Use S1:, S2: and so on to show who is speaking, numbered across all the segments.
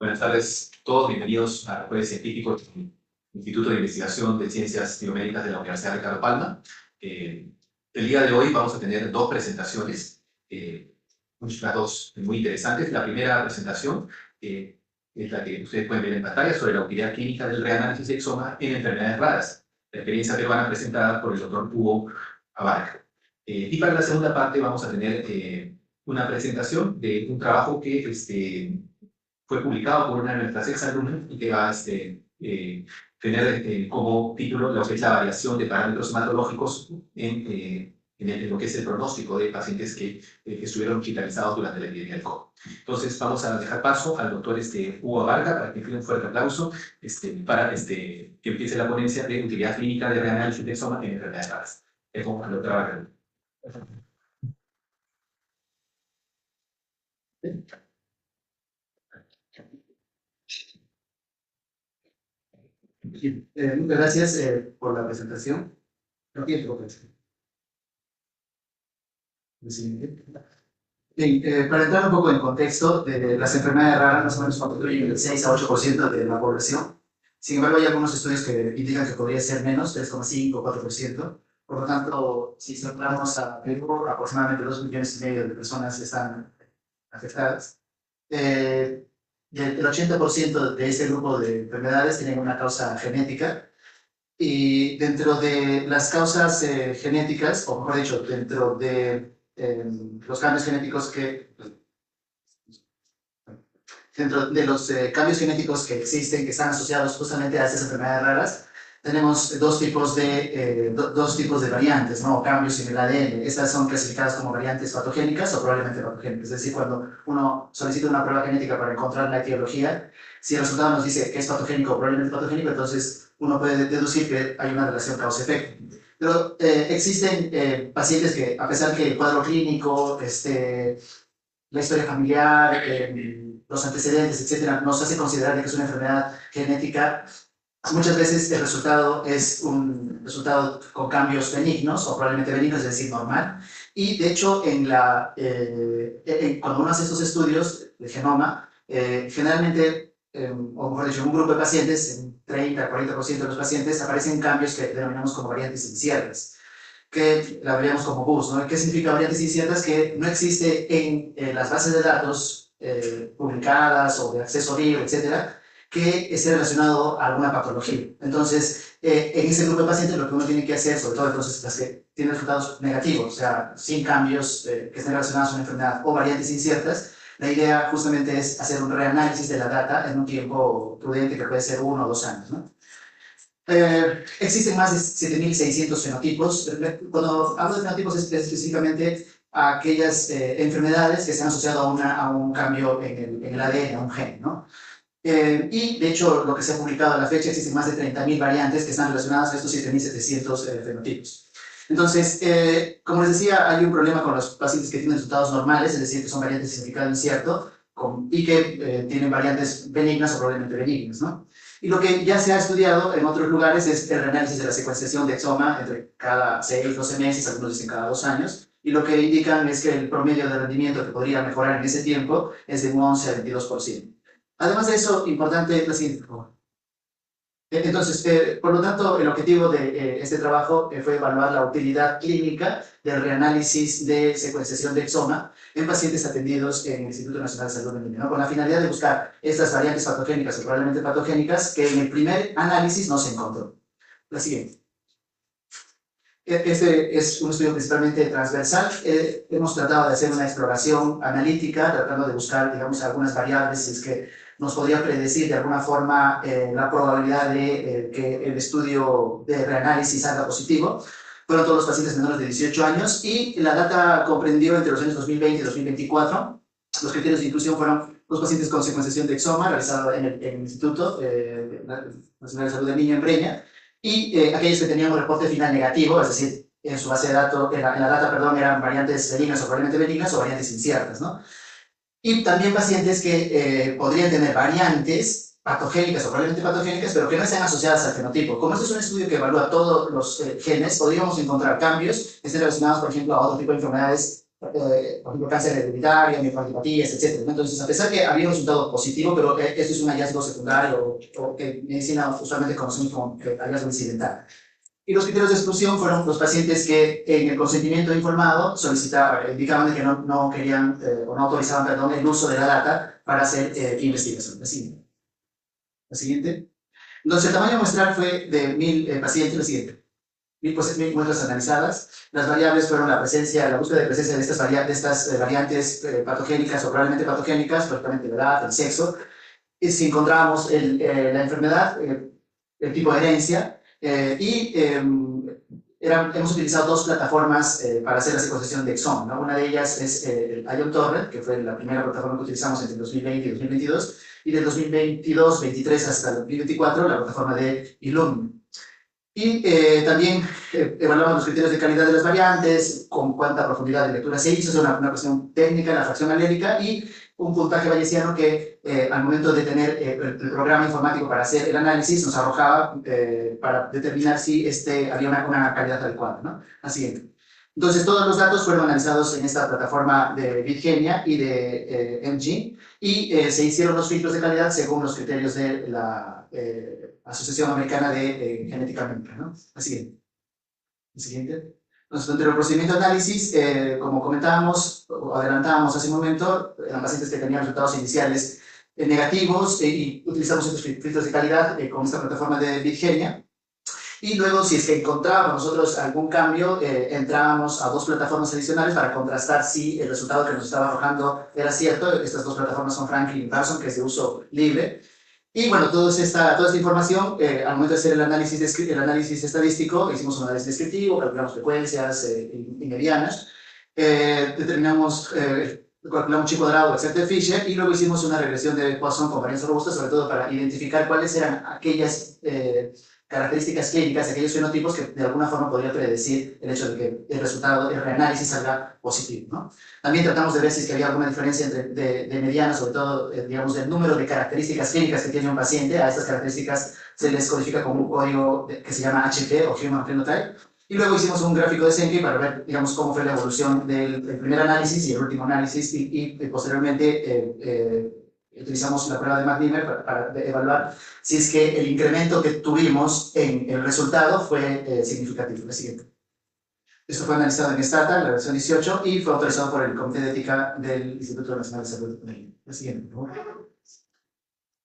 S1: Buenas tardes a todos, bienvenidos a Jueves Científico del Instituto de Investigación de Ciencias Biomédicas de la Universidad Ricardo Palma. El día de hoy vamos a tener dos presentaciones, las dos muy interesantes. La primera presentación es la que ustedes pueden ver en pantalla sobre la utilidad clínica del reanálisis de exoma en enfermedades raras. La experiencia peruana presentada por el doctor Hugo Abarca. Y para la segunda parte vamos a tener una presentación de un trabajo que fue publicado por una de nuestras exalumnas y que va a tener como título lo que es la variación de parámetros hematológicos en lo que es el pronóstico de pacientes que estuvieron hospitalizados durante la epidemia del COVID. Entonces vamos a dejar paso al doctor Hugo Abarca para que pida un fuerte aplauso para que empiece la ponencia de utilidad clínica de reanálisis de exoma en enfermedades raras. Es como al doctor Abarca.
S2: Muchas gracias por la presentación. Bien, para entrar un poco en contexto, de las enfermedades raras más o menos constituyen el 6 a 8% de la población. Sin embargo, hay algunos estudios que indican que podría ser menos, 3,5 o 4%. Por lo tanto, si extrapolamos a Perú, aproximadamente 2,5 millones de personas están afectadas. Y el 80% de ese grupo de enfermedades tienen una causa genética. Y dentro de las causas genéticas, o mejor dicho, dentro de los cambios genéticos que... Dentro de los cambios genéticos que existen, que están asociados justamente a estas enfermedades raras, tenemos dos tipos de variantes, ¿no? O cambios en el ADN. Estas son clasificadas como variantes patogénicas o probablemente patogénicas. Es decir, cuando uno solicita una prueba genética para encontrar la etiología, si el resultado nos dice que es patogénico o probablemente patogénico, entonces uno puede deducir que hay una relación causa-efecto. Pero existen pacientes que, a pesar que el cuadro clínico, la historia familiar, los antecedentes, etcétera, nos hace considerar que es una enfermedad genética, muchas veces el resultado es un resultado con cambios benignos o probablemente benignos, es decir, normal. Y de hecho, cuando uno hace estos estudios de genoma, generalmente, o mejor dicho, en un grupo de pacientes, en 30-40% de los pacientes, aparecen cambios que denominamos como variantes inciertas, que la veríamos como BUS, ¿no? ¿Qué significa variantes inciertas? Que no existe en las bases de datos publicadas o de acceso libre, etcétera, que esté relacionado a alguna patología. Entonces, en ese grupo de pacientes lo que uno tiene que hacer, sobre todo entonces las que tienen resultados negativos, o sea, sin cambios que estén relacionados a una enfermedad o variantes inciertas, la idea justamente es hacer un reanálisis de la data en un tiempo prudente que puede ser 1 o 2 años, ¿no? Existen más de 7.600 fenotipos. Cuando hablo de fenotipos es específicamente a aquellas enfermedades que se han asociado a un cambio en el ADN, a un gen, ¿no? Y de hecho, lo que se ha publicado a la fecha, existen más de 30.000 variantes que están relacionadas a estos 7.700 fenotipos. Entonces, como les decía, hay un problema con los pacientes que tienen resultados normales, es decir, que son variantes de significado incierto y que tienen variantes benignas o probablemente benignas, ¿no? Y lo que ya se ha estudiado en otros lugares es el análisis de la secuenciación de exoma entre cada 6, 12 meses, algunos dicen cada 2 años, y lo que indican es que el promedio de rendimiento que podría mejorar en ese tiempo es de un 11 a 22%. Además de eso, importante la siguiente, por favor. Entonces, por lo tanto, el objetivo de este trabajo fue evaluar la utilidad clínica del reanálisis de secuenciación de exoma en pacientes atendidos en el Instituto Nacional de Salud del Niño, ¿no? Con la finalidad de buscar estas variantes patogénicas o probablemente patogénicas que en el primer análisis no se encontró. La siguiente. Este es un estudio principalmente transversal. Hemos tratado de hacer una exploración analítica, tratando de buscar, digamos, algunas variables si es que nos podría predecir de alguna forma la probabilidad de que el estudio de reanálisis salga positivo. Fueron todos los pacientes menores de 18 años y la data comprendió entre los años 2020 y 2024. Los criterios de inclusión fueron los pacientes con secuenciación de exoma realizado en el Instituto Nacional de Salud del Niño en Breña y aquellos que tenían un reporte final negativo, es decir, en su base de datos, en la data, perdón, eran variantes benignas o probablemente benignas o variantes inciertas, ¿no? Y también pacientes que podrían tener variantes patogénicas o probablemente patogénicas, pero que no estén asociadas al fenotipo. Como este es un estudio que evalúa todos los genes, podríamos encontrar cambios que estén relacionados, por ejemplo, a otro tipo de enfermedades por ejemplo, cáncer hereditario, miocardiopatía, etc. Entonces, a pesar que había un resultado positivo, pero esto es un hallazgo secundario o que en medicina usualmente conocemos como hallazgo incidental. Y los criterios de exclusión fueron los pacientes que en el consentimiento informado solicitaban, indicaban que no querían o no autorizaban, perdón, el uso de la data para hacer investigación. La siguiente. Entonces, el tamaño muestral fue de 1000 pacientes, la siguiente. 1000 muestras analizadas. Las variables fueron la búsqueda de presencia de estas variantes patogénicas o probablemente patogénicas, prácticamente la edad, el sexo. Y si encontramos la enfermedad, el tipo de herencia, hemos utilizado dos plataformas para hacer la secuenciación de exoma, ¿no? Una de ellas es el Ion Torrent, que fue la primera plataforma que utilizamos entre 2020 y 2022, y del 2022-23 hasta el 2024 la plataforma de Illumina. Y también evaluamos los criterios de calidad de las variantes, con cuánta profundidad de lectura se hizo, es una cuestión técnica, la fracción alélica, y un puntaje bayesiano que al momento de tener el programa informático para hacer el análisis nos arrojaba para determinar si había una calidad adecuada, ¿no? La siguiente. Entonces, todos los datos fueron analizados en esta plataforma de Bitgenia y de MG, y se hicieron los filtros de calidad según los criterios de la Asociación Americana de Genética Médica, ¿no? La siguiente. La siguiente. Entonces, dentro del procedimiento de análisis, como comentábamos o adelantábamos hace un momento, eran pacientes que tenían resultados iniciales negativos y utilizamos estos filtros de calidad con esta plataforma de Bitgenia. Y luego, si es que encontrábamos nosotros algún cambio, entrábamos a dos plataformas adicionales para contrastar si el resultado que nos estaba arrojando era cierto. Estas dos plataformas son Franklin y Parson, que es de uso libre. Y bueno, toda esta información, al momento de hacer el análisis estadístico, hicimos un análisis descriptivo, calculamos frecuencias y medianas, calculamos chi cuadrado, etcétera, Fisher, y luego hicimos una regresión de Poisson con varianza robusta, sobre todo para identificar cuáles eran aquellas características clínicas, aquellos fenotipos que de alguna forma podría predecir el hecho de que el resultado del reanálisis salga positivo, ¿no? También tratamos de ver si es que había alguna diferencia de mediana, sobre todo, digamos, del número de características clínicas que tiene un paciente. A estas características se les codifica como un código que se llama HP o Human Phenotype. Y luego hicimos un gráfico de Sankey para ver, digamos, cómo fue la evolución del primer análisis y el último análisis, y posteriormente utilizamos la prueba de McNimer para evaluar si es que el incremento que tuvimos en el resultado fue significativo. La siguiente. Esto fue analizado en STATA, la versión 18, y fue autorizado por el Comité de Ética del Instituto Nacional de Salud. La siguiente, por favor.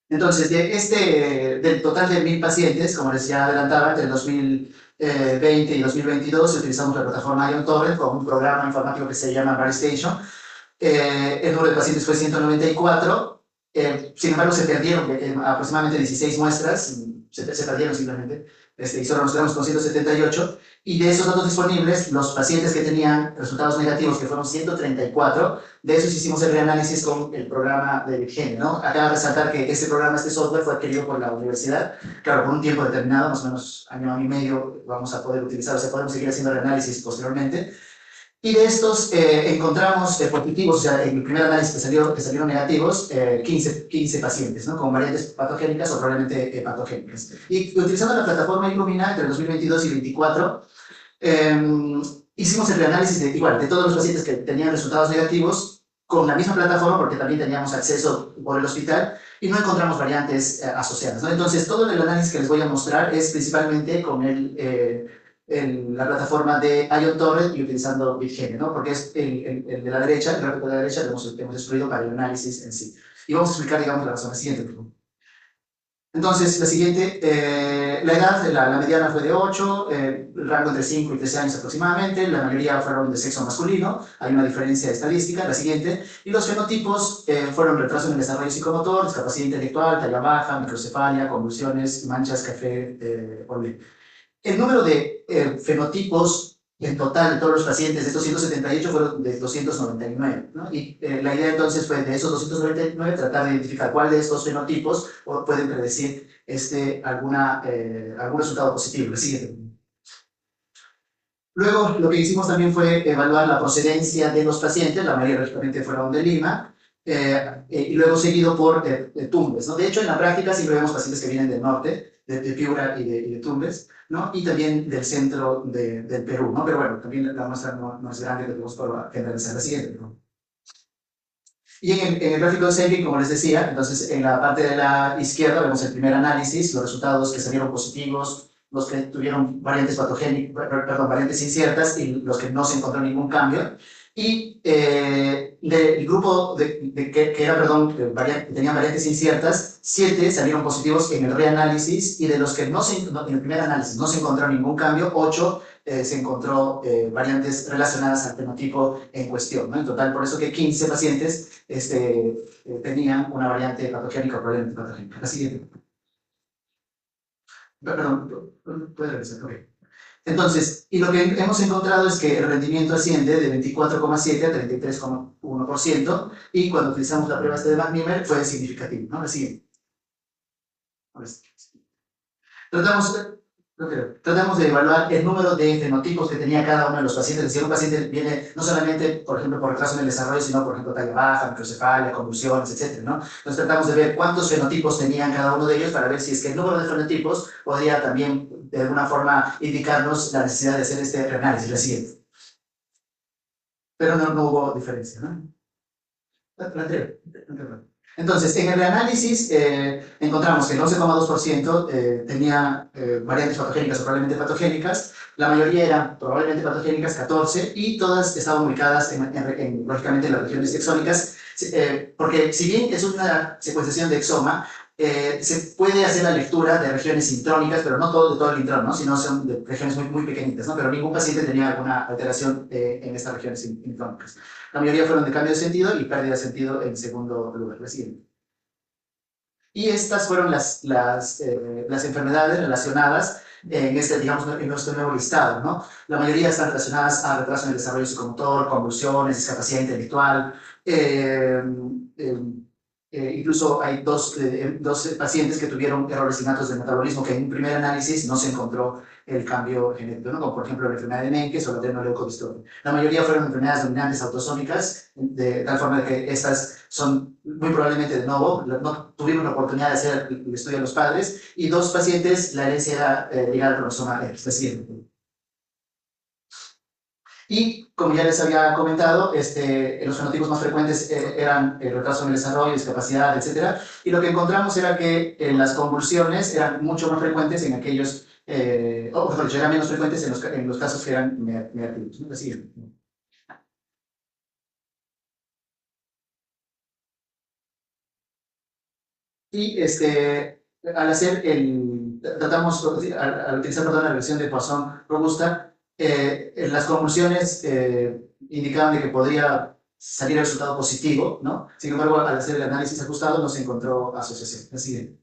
S2: Entonces, del total de 1000 pacientes, como les ya adelantaba, entre el 2020 y 2022 utilizamos la plataforma Ion Torrent con un programa informático que se llama VariStation. El número de pacientes fue 194. Sin embargo, se perdieron aproximadamente 16 muestras, se perdieron simplemente, y solo nos quedamos con 178, y de esos datos disponibles, los pacientes que tenían resultados negativos, que fueron 134, de esos hicimos el reanálisis con el programa de Bitgenia, ¿no? Acaba de resaltar que este programa, este software, fue adquirido por la universidad, claro, por un tiempo determinado, más o menos año y medio, vamos a poder utilizarlo, o sea, podemos seguir haciendo reanálisis posteriormente. Y de estos encontramos positivos, o sea, en el primer análisis que salieron negativos, 15 pacientes, ¿no? Con variantes patogénicas o probablemente patogénicas. Y utilizando la plataforma Illumina entre el 2022 y 2024, hicimos el reanálisis de todos los pacientes que tenían resultados negativos con la misma plataforma, porque también teníamos acceso por el hospital, y no encontramos variantes asociadas, ¿no? Entonces, todo el análisis que les voy a mostrar es principalmente con la plataforma de Ion Torrent y utilizando Bitgenia, ¿no? Porque es el de la derecha, el gráfico de la derecha, lo hemos excluido para el análisis en sí. Y vamos a explicar, digamos, la razón. La siguiente, por favor. Entonces, la siguiente, la edad, la mediana fue de 8, el rango entre 5 y 13 años aproximadamente, la mayoría fueron de sexo masculino, hay una diferencia estadística. La siguiente, y los fenotipos fueron retraso en el desarrollo psicomotor, discapacidad intelectual, talla baja, microcefalia, convulsiones, manchas, café, olé. El número de fenotipos en total de todos los pacientes, de estos 178, fueron de 299, ¿no? Y la idea entonces fue de esos 299 tratar de identificar cuál de estos fenotipos pueden predecir algún resultado positivo. El siguiente. Luego, lo que hicimos también fue evaluar la procedencia de los pacientes, la mayoría realmente fueron de Lima. y luego seguido por Tumbes, ¿no? De hecho, en la práctica siempre vemos pacientes que vienen del norte, de Piura y de Tumbes, ¿no? Y también del centro del Perú, ¿no? Pero bueno, también la muestra no es grande, tenemos para generalizar la siguiente, ¿no? Y en el gráfico de Sengin, como les decía, entonces en la parte de la izquierda vemos el primer análisis, los resultados que salieron positivos, los que tuvieron variantes patogénicas, perdón, variantes inciertas y los que no se encontró ningún cambio. Y del grupo que era, perdón, que tenían variantes inciertas, 7 salieron positivos en el reanálisis y de los que no en el primer análisis no se encontró ningún cambio, 8 se encontró variantes relacionadas al fenotipo en cuestión, ¿no? En total, por eso que 15 pacientes tenían una variante patogénica o probablemente patogénica. La siguiente. Perdón, puede regresar, ok. Entonces, y lo que hemos encontrado es que el rendimiento asciende de 24,7 a 33,1% y cuando utilizamos la prueba de McNimer fue significativo, ¿no? La siguiente. Tratamos de evaluar el número de fenotipos que tenía cada uno de los pacientes. Si un paciente viene no solamente, por ejemplo, por retraso en el desarrollo, sino, por ejemplo, talla baja, microcefalia, convulsiones, etc., ¿no? Entonces tratamos de ver cuántos fenotipos tenían cada uno de ellos para ver si es que el número de fenotipos podría también, de alguna forma, indicarnos la necesidad de hacer este reanálisis reciente. Pero no hubo diferencia, ¿no? Entonces, en el reanálisis encontramos que el 11,2% tenía variantes patogénicas o probablemente patogénicas, la mayoría eran probablemente patogénicas, 14, y todas estaban ubicadas lógicamente en las regiones exónicas, porque si bien es una secuenciación de exoma, se puede hacer la lectura de regiones intrónicas, pero no de todo el intrón, ¿no? Sino son de regiones muy pequeñitas, ¿no? Pero ningún paciente tenía alguna alteración en estas regiones intrónicas. La mayoría fueron de cambio de sentido y pérdida de sentido en segundo lugar. La siguiente. Y estas fueron las enfermedades relacionadas en digamos, en nuestro nuevo listado, ¿no? La mayoría están relacionadas a retraso en el desarrollo psicomotor, convulsiones, discapacidad intelectual. Incluso hay dos pacientes que tuvieron errores innatos del metabolismo que en un primer análisis no se encontró el cambio genético, ¿no? Como por ejemplo la enfermedad de Menkes o la adrenoleucodistonia. La mayoría fueron enfermedades dominantes autosómicas, de tal forma que estas son muy probablemente de nuevo, no tuvieron la oportunidad de hacer el estudio de los padres, y 2 pacientes la herencia era ligada al cromosoma X, la siguiente. Y como ya les había comentado, los fenotipos más frecuentes eran el retraso en el desarrollo, discapacidad, etc. Y lo que encontramos era que las convulsiones eran mucho más frecuentes en aquellos, o mejor dicho, eran menos frecuentes en los casos que eran negativos. ¿No? La siguiente. Y al hacer tratamos, al utilizar la versión de Poisson robusta, las convulsiones indicaban de que podría salir el resultado positivo, ¿no? Sin embargo, al hacer el análisis ajustado no se encontró asociación. La siguiente.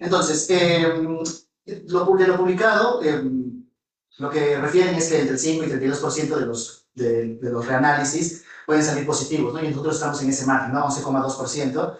S2: Entonces, lo publicado, lo que refieren es que entre el 5 y 32% de los reanálisis pueden salir positivos, ¿no? Y nosotros estamos en ese margen, ¿no? 11,2%.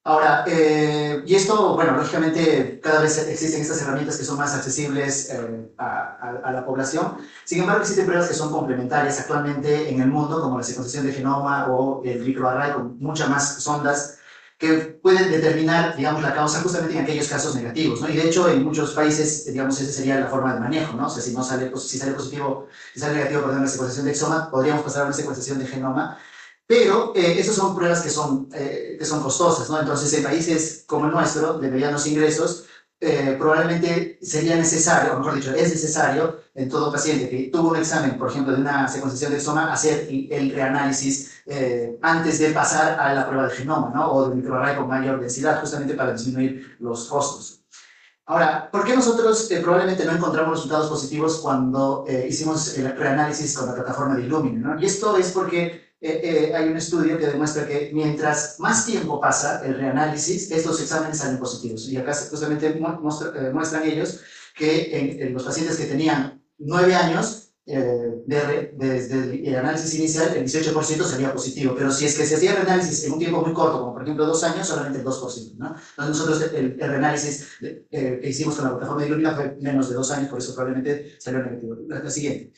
S2: Ahora, y esto, bueno, lógicamente cada vez existen estas herramientas que son más accesibles a la población. Sin embargo, existen pruebas que son complementarias actualmente en el mundo, como la secuenciación de genoma o el microarray, con muchas más sondas que pueden determinar, digamos, la causa justamente en aquellos casos negativos, ¿no? Y de hecho, en muchos países, digamos, esa sería la forma de manejo, ¿no? O sea, si sale positivo, si sale negativo, perdón, la secuenciación de exoma, podríamos pasar a una secuenciación de genoma. Pero esas son pruebas que son costosas, ¿no? Entonces, en países como el nuestro, de medianos ingresos, probablemente sería necesario, o mejor dicho, es necesario en todo paciente que tuvo un examen, por ejemplo, de una secuenciación de exoma, hacer el reanálisis antes de pasar a la prueba de genoma, ¿no? O de microarray con mayor densidad, justamente para disminuir los costos. Ahora, ¿por qué nosotros probablemente no encontramos resultados positivos cuando hicimos el reanálisis con la plataforma de Illumina, ¿no? Y esto es porque hay un estudio que demuestra que mientras más tiempo pasa el reanálisis, estos exámenes salen positivos. Y acá justamente muestran ellos que en los pacientes que tenían 9 años, desde el análisis inicial, el 18% salía positivo. Pero si es que se hacía el reanálisis en un tiempo muy corto, como por ejemplo 2 años, solamente el 2%, ¿no? Entonces nosotros el reanálisis que hicimos con la plataforma de Illumina fue menos de 2 años, por eso probablemente salió negativo. La siguiente.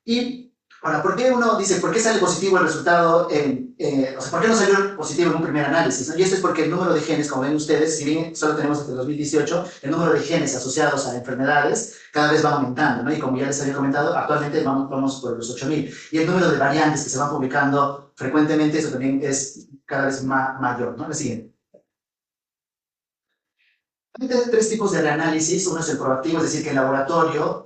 S2: Y Ahora, ¿por qué uno dice, por qué sale positivo el resultado o sea, ¿por qué no salió positivo en un primer análisis? ¿No? Y esto es porque el número de genes, como ven ustedes, si bien solo tenemos hasta el 2018, el número de genes asociados a enfermedades cada vez va aumentando, ¿no? Y como ya les había comentado, actualmente vamos por los 8.000. Y el número de variantes que se van publicando frecuentemente, eso también es cada vez mayor, ¿no? La siguiente. Hay tres tipos de reanálisis. Uno es el proactivo, es decir, que el laboratorio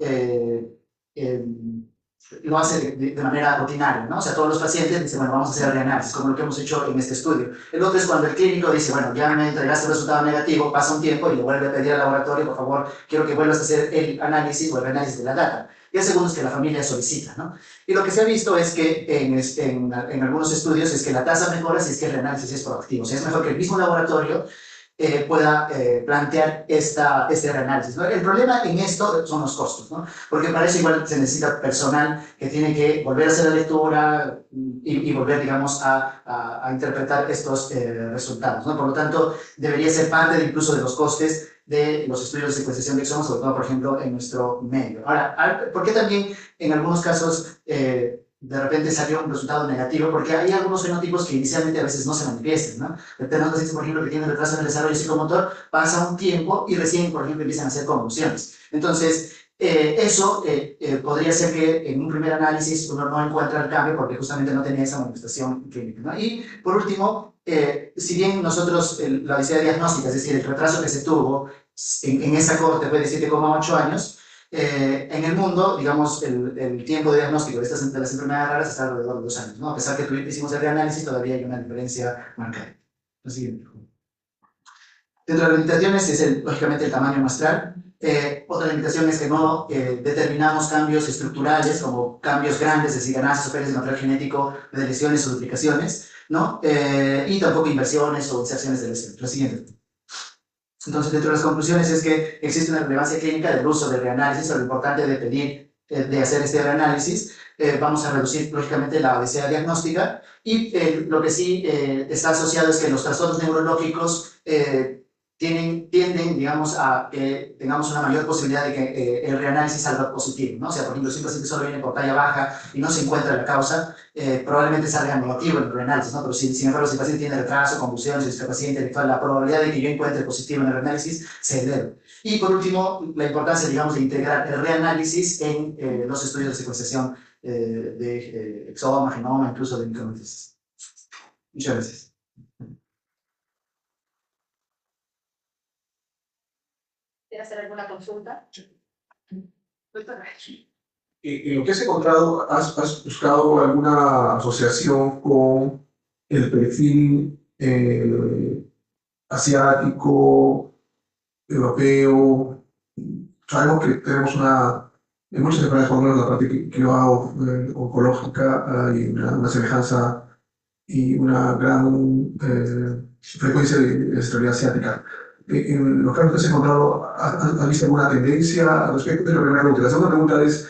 S2: lo hace de manera rutinaria, ¿no? O sea, todos los pacientes dicen, bueno, vamos a hacer el reanálisis, como lo que hemos hecho en este estudio. El otro es cuando el clínico dice, bueno, ya me entregaste el resultado negativo, pasa un tiempo y le vuelve a pedir al laboratorio, por favor, quiero que vuelvas a hacer el análisis o el análisis de la data. Y el segundo es que la familia solicita, ¿no? Y lo que se ha visto es que en algunos estudios es que la tasa mejora si es que el reanálisis es proactivo. O sea, es mejor que el mismo laboratorio pueda plantear este reanálisis, ¿no? El problema en esto son los costos, ¿no? Porque para eso igual se necesita personal que tiene que volver a hacer la lectura y volver, digamos, a interpretar estos resultados, ¿no? Por lo tanto, debería ser parte incluso de los costes de los estudios de secuenciación de exomas, sobre todo, por ejemplo, en nuestro medio. Ahora, ¿por qué también en algunos casos de repente salió un resultado negativo? Porque hay algunos fenotipos que inicialmente a veces no se manifiestan, ¿no? Tenemos pacientes, por ejemplo, que tienen retraso en el desarrollo psicomotor, pasa un tiempo y recién, por ejemplo, empiezan a hacer convulsiones. Entonces, eso podría ser que en un primer análisis uno no encuentra el cambio porque justamente no tenía esa manifestación clínica, ¿no? Y, por último, si bien nosotros, la odisea diagnóstica, es decir, el retraso que se tuvo en esa corte fue de 7,8 años, en el mundo, digamos, el tiempo de diagnóstico de las enfermedades raras está alrededor de 2 años, ¿no? A pesar que hicimos el reanálisis, todavía hay una diferencia marcada. Lo siguiente. Dentro de las limitaciones es, lógicamente, el tamaño muestral. Otra limitación es que no determinamos cambios estructurales, como cambios grandes, es decir, ganancias o pérdidas de material genético de lesiones o duplicaciones, ¿no? Y tampoco inversiones o inserciones de lesiones. Lo siguiente. Entonces, dentro de las conclusiones es que existe una relevancia clínica del uso del reanálisis, o lo importante de pedir, de hacer este reanálisis. Vamos a reducir, lógicamente, la odisea diagnóstica. Y lo que sí está asociado es que los trastornos neurológicos tienden, digamos, a que tengamos una mayor posibilidad de que el reanálisis salga positivo, ¿no? O sea, por ejemplo, si un paciente solo viene por talla baja y no se encuentra la causa, probablemente salga negativo en el reanálisis, ¿no? Pero sin embargo, si el paciente tiene retraso, convulsiones, discapacidad intelectual, la probabilidad de que yo encuentre positivo en el reanálisis se eleva. Y por último, la importancia, digamos, de integrar el reanálisis en los estudios de secuenciación de exoma, genoma, incluso de micrometástasis. Muchas gracias.
S3: ¿Quieres hacer alguna consulta?
S4: En lo que has encontrado, ¿has buscado alguna asociación con el perfil asiático, europeo? Sabemos que tenemos en muchas enfermedades, por lo menos la parte que yo hago oncológica, hay una semejanza y una gran frecuencia de esterilidad asiática. En los casos que has encontrado, ¿has visto alguna tendencia al respecto? Es la primera pregunta. La segunda pregunta es,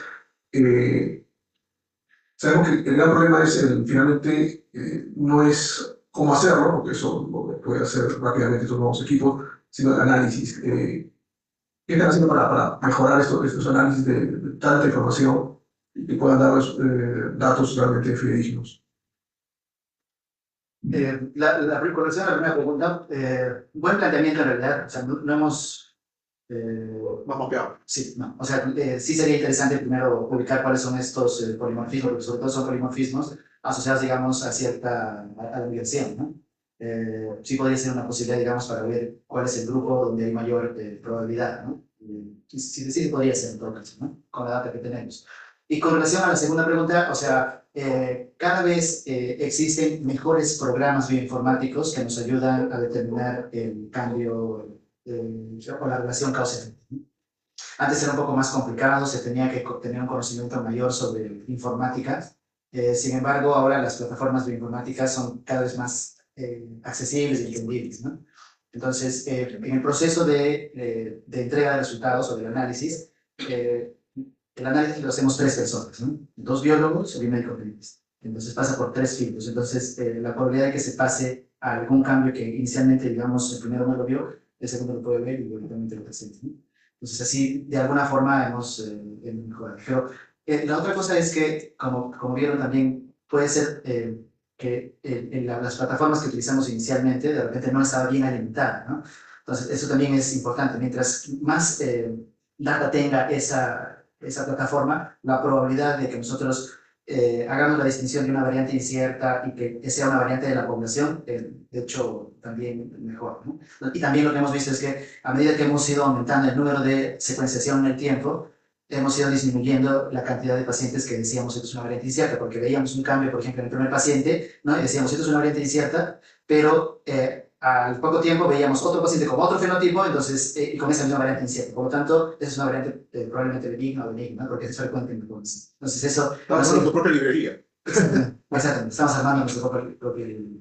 S4: sabemos que el gran problema es, finalmente, no es cómo hacerlo, porque eso lo puede hacer rápidamente estos nuevos equipos, sino el análisis. ¿Qué están haciendo para mejorar estos análisis de tanta información y que puedan dar datos realmente fidedignos?
S2: Con relación a la primera pregunta, buen planteamiento en realidad. O sea, no hemos...
S4: Más mapeado.
S2: Sí, no. O sea, sí sería interesante primero publicar cuáles son estos polimorfismos, porque sobre todo son polimorfismos asociados, digamos, a la migración, ¿no? Sí podría ser una posibilidad, digamos, para ver cuál es el grupo donde hay mayor probabilidad, ¿no? Sí podría ser en todo caso, ¿no? Con la data que tenemos. Y con relación a la segunda pregunta, o sea, cada vez existen mejores programas bioinformáticos que nos ayudan a determinar el cambio o la relación causa-efecto. Antes era un poco más complicado, se tenía que tener un conocimiento mayor sobre informática. Sin embargo, ahora las plataformas bioinformáticas son cada vez más accesibles y entendibles, ¿no? Entonces, en el proceso de entrega de resultados o del análisis, el análisis lo hacemos 3 personas, ¿no? 2 biólogos y un médico clínico. Entonces pasa por 3 filtros. Entonces, la probabilidad de que se pase a algún cambio que inicialmente, digamos, el primero no lo vio, el segundo lo puede ver y eventualmente lo presenta, ¿no? Entonces, así, de alguna forma hemos mejorado. Pero La otra cosa es que, como vieron también, puede ser que las plataformas que utilizamos inicialmente de repente no estaba bien alimentada, ¿no? Entonces, eso también es importante. Mientras más data tenga esa plataforma, la probabilidad de que nosotros hagamos la distinción de una variante incierta y que sea una variante de la población, de hecho, también mejor, ¿no? Y también lo que hemos visto es que a medida que hemos ido aumentando el número de secuenciación en el tiempo, hemos ido disminuyendo la cantidad de pacientes que decíamos esto es una variante incierta, porque veíamos un cambio, por ejemplo, en el primer paciente, ¿no? Y decíamos esto es una variante incierta, pero al poco tiempo veíamos otro paciente con otro fenotipo, entonces, y con esa misma variante incierta. Por lo tanto, esa es una variante probablemente benigna o benigna, porque es frecuente en la población. Entonces, eso...
S4: Estamos en tu propia librería.
S2: Exactamente, exactamente. Estamos armando nuestra propia librería.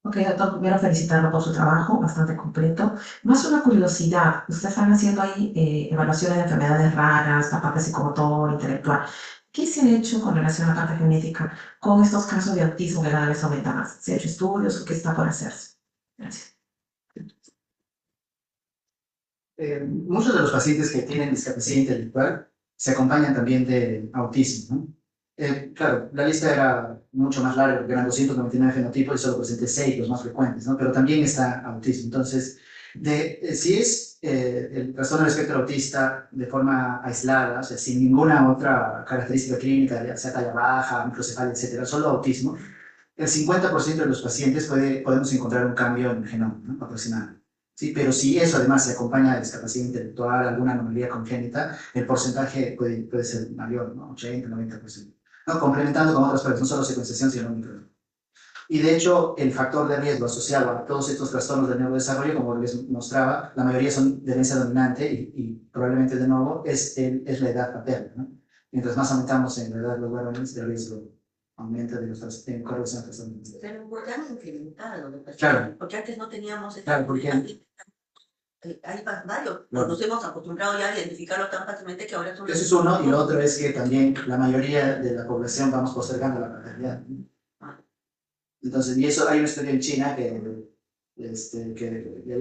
S5: Ok, doctor, primero felicitarlo por su trabajo, bastante completo. Más una curiosidad, ustedes están haciendo ahí evaluaciones de enfermedades raras, la parte psicomotor, intelectual. ¿Qué se ha hecho con relación a la parte genética con estos casos de autismo que cada vez aumentan más? ¿Se ha hecho estudios o qué está por hacerse? Gracias.
S2: Muchos de los pacientes que tienen discapacidad intelectual se acompañan también de autismo, ¿no? Claro, la lista era mucho más larga porque eran 299 fenotipos y solo presenté 6 los más frecuentes, ¿no? Pero también está autismo. Entonces, si es el trastorno del espectro autista de forma aislada, o sea, sin ninguna otra característica clínica, ya sea talla baja, microcefalia, etcétera, solo autismo, el 50% de los pacientes podemos encontrar un cambio en el genoma, ¿no? Aproximadamente. Sí, pero si eso además se acompaña de discapacidad intelectual, alguna anomalía congénita, el porcentaje puede ser mayor, ¿no? 80, 90%. ¿No? Complementando con otras pruebas, no solo secuenciación, sino micro. Y de hecho, el factor de riesgo asociado a todos estos trastornos del neurodesarrollo, como les mostraba, la mayoría son de herencia dominante y probablemente de nuevo es la edad paterna, ¿no? Mientras más aumentamos en la edad de los varones, el riesgo aumenta de los trastornos.
S6: Pero importante incrementar lo que
S2: Claro.
S6: porque antes no teníamos
S2: Claro, porque
S6: hay varios,
S2: no.
S6: Nos hemos acostumbrado ya a identificarlo tan fácilmente que ahora son...
S2: Eso es uno, y lo otro es que también la mayoría de la población vamos postergando la paternidad. Entonces, y eso hay un estudio en China y hay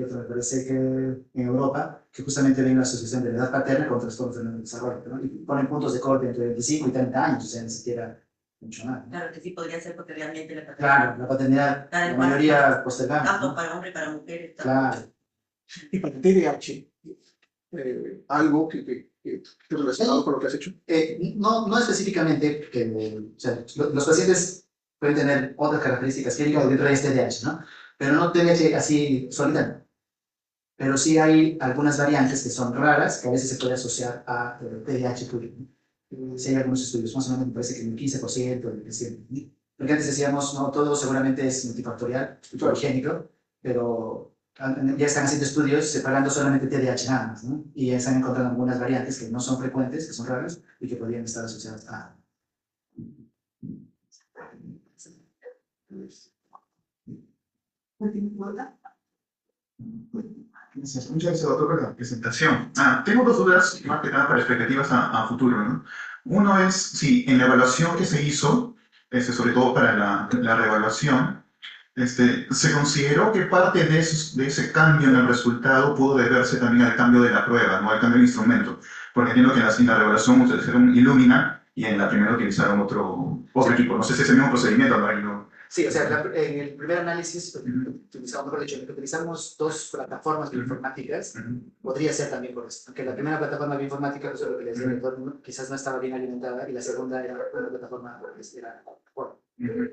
S2: otro, me parece que en Europa, que justamente ven la asociación de la edad paterna con trastornos del desarrollo, ¿no? Y ponen puntos de corte entre 25 y 30 años, o sea, ni siquiera mucho más, ¿no?
S6: Claro que sí podría ser porque realmente la paternidad...
S2: Claro, la paternidad, la mayoría postergamos,
S6: tanto
S2: ¿no?
S6: para hombre y para mujeres.
S2: Claro.
S4: Y para TDAH, algo que esté relacionado con lo que has hecho.
S2: No específicamente, o sea, los pacientes pueden tener otras características clínicas dentro de este TDAH, ¿no? Pero no TDAH así solitario. Pero sí hay algunas variantes que son raras, que a veces se puede asociar a TDAH puro, ¿no? Sí hay algunos estudios, más o menos me parece que el 15% del paciente, ¿no? Porque antes decíamos, no, todo seguramente es multifactorial, poligénico, pero ya están haciendo estudios separando solamente TDAH nada más, ¿no? Y ya están encontrando algunas variantes que no son frecuentes, que son raras y que podrían estar asociadas a...
S7: Muchas gracias, doctor, por la presentación. Tengo dos dudas, más que nada para expectativas a futuro, ¿no? Uno es si en la evaluación que se hizo, sobre todo para la reevaluación, se consideró que parte de ese cambio en el resultado pudo deberse también al cambio de la prueba, ¿no? Al cambio del instrumento. Porque entiendo que en la reevaluación utilizaron Illumina y en la primera utilizaron otro equipo. No sé si es el mismo procedimiento, ¿no?
S2: Sí, o sea, en el primer análisis utilizamos dos plataformas bioinformáticas. Podría ser también por eso, aunque la primera plataforma bioinformática, eso es lo que les decía, quizás no estaba bien alimentada y la segunda era una plataforma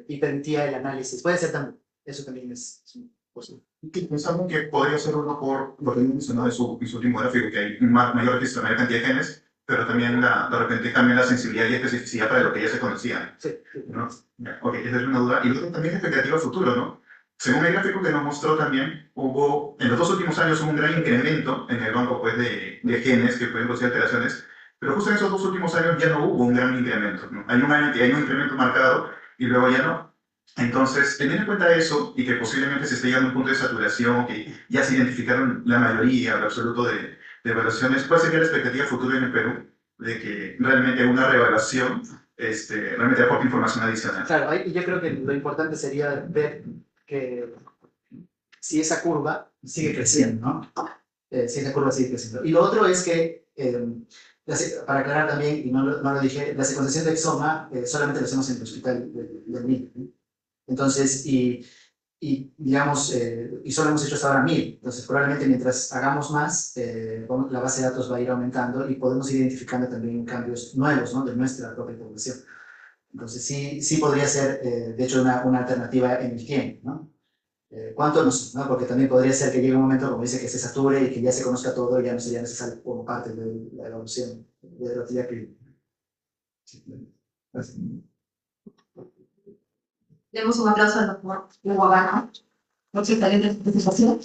S2: y permitía el análisis. Puede ser también, eso también es posible.
S7: Pensando que podría ser uno por lo que mencionó en su último gráfico, que hay un mayor registro, mayor cantidad de genes, pero también de repente cambia la sensibilidad y especificidad para lo que ya se conocía.
S2: Sí.
S7: ¿No? Ok, esa es una duda. Y luego también expectativa futuro, ¿no? Según el gráfico que nos mostró también, en los 2 últimos años hubo un gran incremento en el banco pues, de genes que pueden producir alteraciones, pero justo en esos 2 últimos años ya no hubo un gran incremento, ¿no? Hay un año que hay un incremento marcado y luego ya no. Entonces, teniendo en cuenta eso y que posiblemente se esté llegando a un punto de saturación, que ya se identificaron la mayoría, el absoluto de evaluaciones, ¿cuál sería la expectativa futura en el Perú de que realmente una reevaluación realmente aporte información adicional?
S2: Claro, yo creo que lo importante sería ver que si esa curva sigue creciendo, ¿no? Sí, la curva sigue creciendo. Y lo otro es que, para aclarar también, y no lo dije, la secuenciación de exoma solamente lo hacemos en el hospital del MIR, ¿no? Entonces, digamos, y solo hemos hecho hasta ahora 1000. Entonces, probablemente mientras hagamos más, la base de datos va a ir aumentando y podemos ir identificando también cambios nuevos, ¿no? De nuestra propia población. Entonces, sí podría ser, de hecho, una alternativa en el tiempo, ¿no? ¿Cuánto no sé, ¿no? Porque también podría ser que llegue un momento, como dice, que se sature y que ya se conozca todo y ya no sería necesario como parte de la evolución de la actividad clínica. Sí. Gracias.
S5: Demos un aplauso al doctor Hugo Abano. Muchas gracias por su participación.